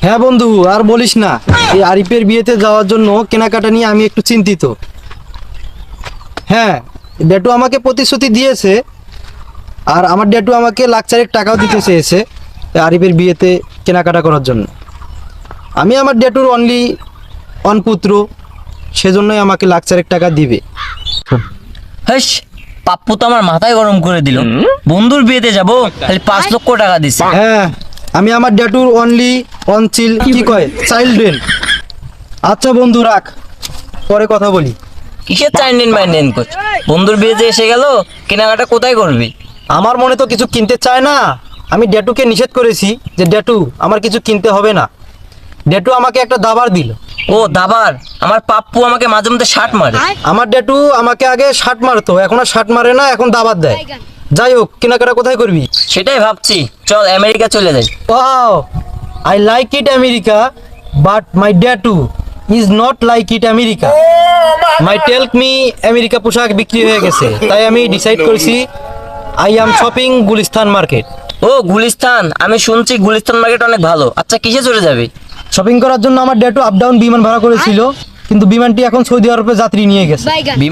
হ্যাঁ বন্ধু, আর বলিস না, এই আরিফের বিয়েতে যাওয়ার জন্য কেনাকাটা নিয়ে আমি একটু চিন্তিত। হ্যাঁ, ডেটু আমাকে প্রতিশ্রুতি দিয়েছে, আর আমার ডেটু আমাকে লাখ চারেক টাকাও দিতে চেয়েছে এই আরিফের বিয়েতে কেনাকাটা করার জন্য। আমি আমার ডেটুর অনলি অন পুত্র, সেজন্যই আমাকে লাখ চারেক টাকা দিবে। হেস, পাপ্পু তো আমার মাথায় গরম করে দিল। বন্ধুর বিয়েতে যাব, খালি 5 লক্ষ টাকা দিছে। হ্যাঁ, আমি আমার ডেটুর অনলি অন চিল কি কয় চাইল্ড্রেন। আচ্ছা বন্ধু রাখ, পরে কথা বলি। কিসের চাইন্ডেন মাইন্ডেন কোচ? বন্ধুর বিয়েতে এসে গেল, কেনাকাটা কোথায় করবি? আমার মনে তো কিছু কিনতে চায় না। আমি ডেটুকে নিষেধ করেছি যে ডেটু আমার কিছু কিনতে হবে না। ডেটু আমাকে একটা দাবার দিল। ও দাবার, আমার পাপ্পু আমাকে মাঝে মধ্যে শার্ট মারে। আমার ডেটু আমাকে আগে শার্ট মারতো, এখন আর শার্ট মারে না, এখন দাবার দেয়। যাই হোক, কেনাকাটা কোথায় করবি? সেটাই ভাবছি, চল আমেরিকা চলে যাই। Wow, I like it America, but my date is not like it America. My tell me America পোশাক বিক্রি হয়ে গেছে, তাই আমি ডিসাইড করেছি I am shopping Gulistan market. ও গুলিস্তান, আমি শুনছি গুলিস্তান মার্কেট অনেক ভালো। আচ্ছা কিসে চলে যাবে? শপিং করার জন্য আমার ডেটু আপ ডাউন বিমান ভাড়া করেছিল, কিন্তু বিমানটি এখন সৌদি আরবে যাত্রী নিয়ে গেছে। বিমান